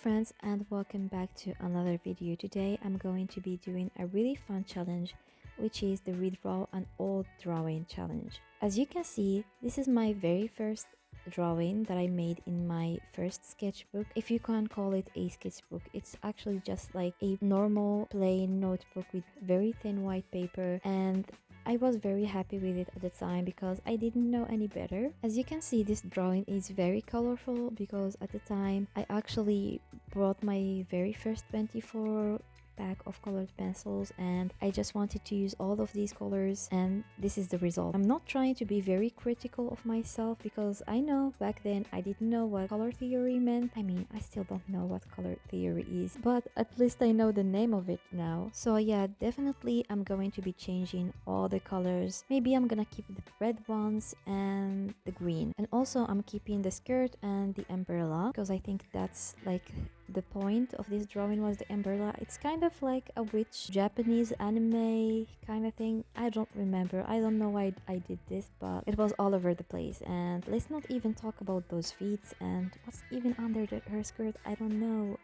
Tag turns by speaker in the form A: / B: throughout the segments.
A: friends, and welcome back to another video. Today I'm going to be doing a really fun challenge, which is the redraw an old drawing challenge. As you can see, this is my very first drawing that I made in my first sketchbook. If you can't call it a sketchbook, it's actually just like a normal plain notebook with very thin white paper, and I was very happy with it at the time because I didn't know any better. As you can see, this drawing is very colorful because at the time I actually brought my very first 24 pack of colored pencils and I just wanted to use all of these colors, and this is the result. I'm not trying to be very critical of myself because I know back then I didn't know what color theory meant. I mean, I still don't know what color theory is, but at least I know the name of it now. So yeah, definitely I'm going to be changing all the colors. Maybe I'm gonna keep the red ones and the green, and also I'm keeping the skirt and the umbrella because I think that's like the point of this drawing was the umbrella. It's kind of like a witch Japanese anime kind of thing. I don't remember. I don't know why I did this, but it was all over the place. And let's not even talk about those feet and what's even under her skirt. I don't know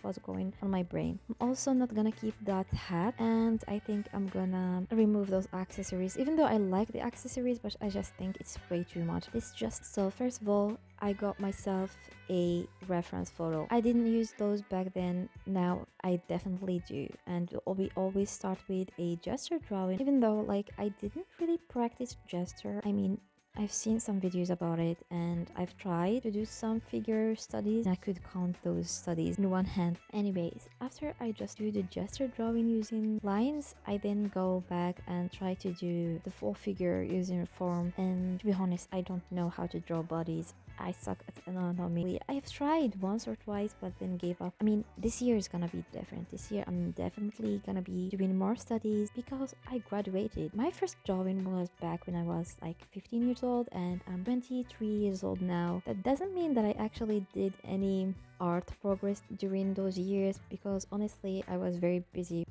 A: what's going on my brain. I'm also not gonna keep that hat, and I think I'm gonna remove those accessories, even though I like the accessories, but I just think it's way too much. It's just so first of all, I got myself a reference photo. I didn't use those back then. Now I definitely do, and we always start with a gesture drawing, even though like I didn't really practice gesture. I mean, I've seen some videos about it and I've tried to do some figure studies and I could count those studies in one hand. Anyways, after I just do the gesture drawing using lines, I then go back and try to do the full figure using form, and to be honest, I don't know how to draw bodies. I suck at anatomy. I've tried once or twice but then gave up. I mean, this year is gonna be different. This year I'm definitely gonna be doing more studies because I graduated. My first drawing was back when I was like 15 years old and I'm 23 years old now. That doesn't mean that I actually did any art progress during those years because honestly I was very busy.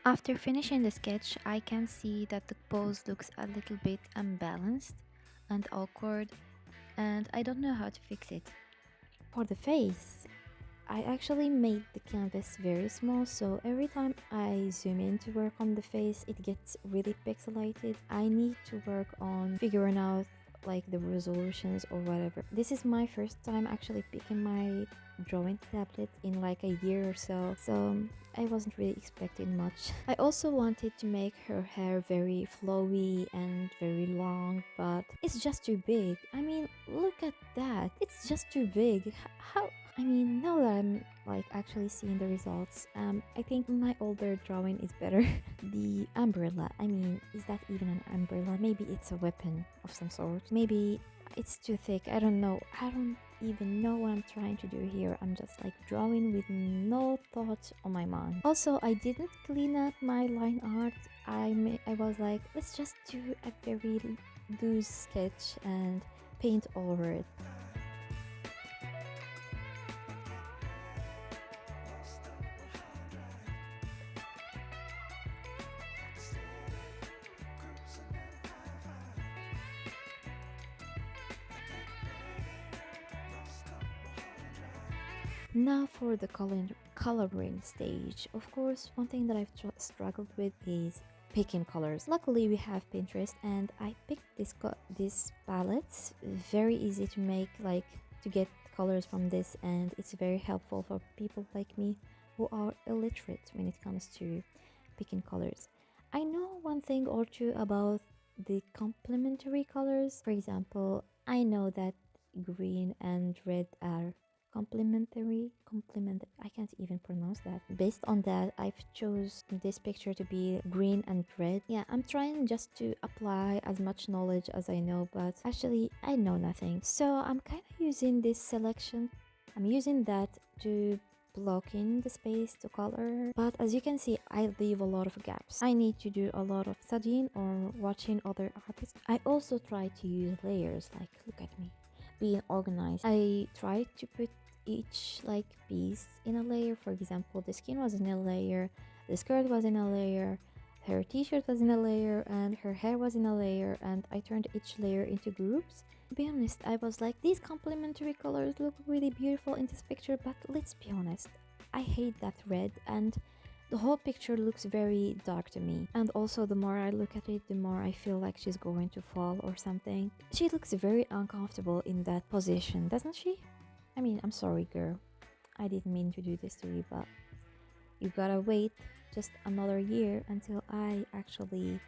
A: After finishing the sketch, I can see that the pose looks a little bit unbalanced and awkward, and I don't know how to fix it. For the face, I actually made the canvas very small, so every time I zoom in to work on the face, it gets really pixelated. I need to work on figuring out like the resolutions or whatever. This is my first time actually picking my drawing tablet in like a year or so, I wasn't really expecting much. I also wanted to make her hair very flowy and very long, but it's just too big. I mean, look at that. It's just too big. How? I mean, now that I'm like actually seeing the results, I think my older drawing is better. The umbrella, I mean, is that even an umbrella? Maybe it's a weapon of some sort. Maybe it's too thick. I don't know. I don't even know what I'm trying to do here. I'm just like drawing with no thought on my mind. Also, I didn't clean up my line art. I was like, let's just do a very loose sketch and paint over it. Now for the coloring stage. Of course, one thing that I've struggled with is picking colors. Luckily, we have Pinterest, and I picked this palettes. Very easy to make, like to get colors from this, and it's very helpful for people like me who are illiterate when it comes to picking colors. I know one thing or two about the complementary colors. For example, I know that green and red are complement, I can't even pronounce that. Based on that, I've chose this picture to be green and red. Yeah, I'm trying just to apply as much knowledge as I know, but actually I know nothing, so I'm kind of using this selection. I'm using that to block in the space to color, but as you can see, I leave a lot of gaps. I need to do a lot of studying or watching other artists. I also try to use layers, like look at me being organized. I tried to put each like piece in a layer. For example, the skin was in a layer, the skirt was in a layer, her t-shirt was in a layer and her hair was in a layer, and I turned each layer into groups. To be honest, I was like, these complementary colors look really beautiful in this picture, but let's be honest, I hate that red and the whole picture looks very dark to me. And also, the more I look at it, the more I feel like she's going to fall or something. She looks very uncomfortable in that position, doesn't she? I mean, I'm sorry, girl. I didn't mean to do this to you, but you gotta wait just another year until I actually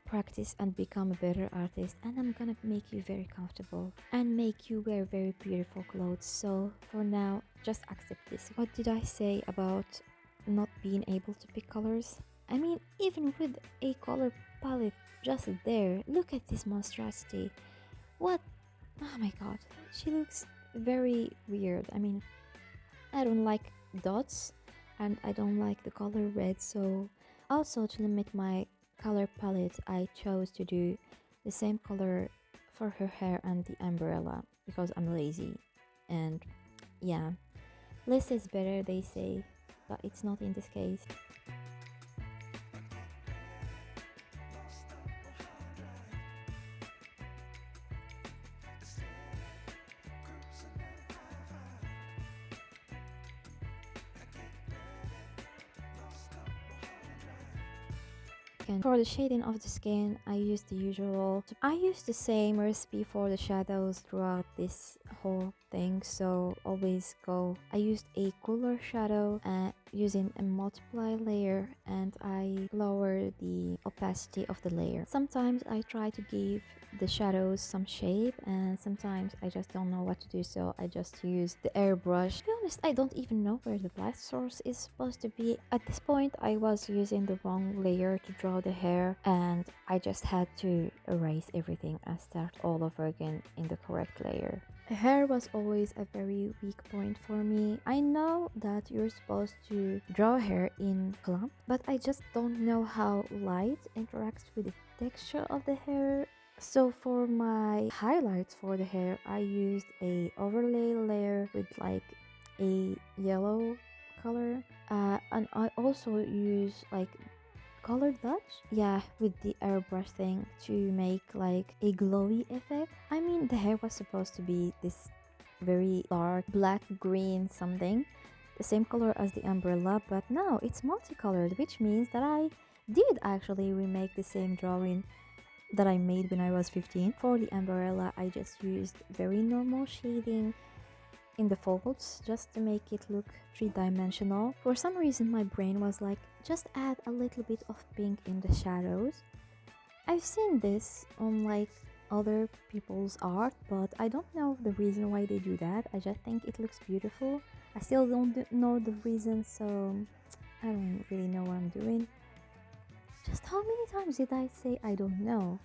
A: practice and become a better artist, and I'm gonna make you very comfortable and make you wear very beautiful clothes. So for now, just accept this. What did I say about not being able to pick colors? I mean, even with a color palette just there, look at this monstrosity. What? Oh my god, she looks very weird. I mean, I don't like dots and I don't like the color red, so also to limit my color palette, I chose to do the same color for her hair and the umbrella because I'm lazy. And yeah, less is better, they say, but it's not in this case. For the shading of the skin, I use the same recipe for the shadows throughout this whole thing, so always go. I used a cooler shadow using a multiply layer, and I lower the opacity of the layer. Sometimes I try to give the shadows some shape, and sometimes I just don't know what to do, so I just use the airbrush. To be honest, I don't even know where the light source is supposed to be. At this point, I was using the wrong layer to draw the hair, and I just had to erase everything and start all over again in the correct layer. The hair was always a very weak point for me. I know that you're supposed to draw hair in clump, but I just don't know how light interacts with the texture of the hair. So for my highlights for the hair, I used a overlay layer with like a yellow color, and I also use like colored dots, yeah, with the airbrush thing to make like a glowy effect. I mean, the hair was supposed to be this very dark black green something, the same color as the umbrella, but now it's multicolored, which means that I did actually remake the same drawing that I made when I was 15. For the umbrella, I just used very normal shading in the folds just to make it look three-dimensional. For some reason, my brain was like, just add a little bit of pink in the shadows. I've seen this on like other people's art, but I don't know the reason why they do that. I just think it looks beautiful. I still don't know the reason, so I don't really know what I'm doing. Just how many times did I say I don't know?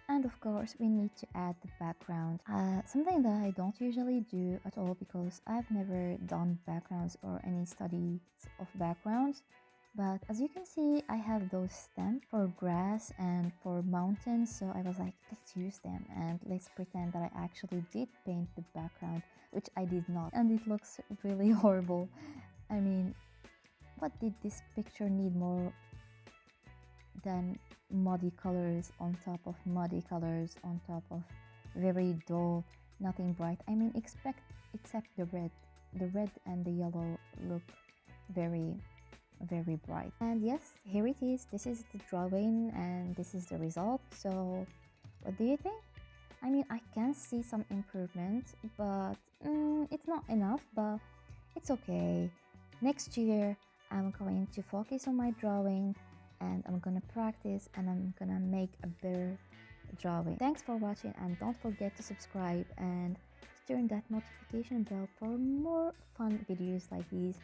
A: And of course, we need to add the background. Something that I don't usually do at all because I've never done backgrounds or any studies of backgrounds. But as you can see, I have those stems for grass and for mountains. So I was like, let's use them and let's pretend that I actually did paint the background, which I did not. And it looks really horrible. I mean, what did this picture need more than muddy colors on top of muddy colors on top of very dull, nothing bright? I mean, except the red and the yellow look very bright. And yes, here it is. This is the drawing and this is the result. So what do you think? I mean, I can see some improvement, but it's not enough, but it's okay. Next year I'm going to focus on my drawing and I'm gonna practice and I'm gonna make a better drawing. Thanks for watching, and don't forget to subscribe and turn that notification bell for more fun videos like these.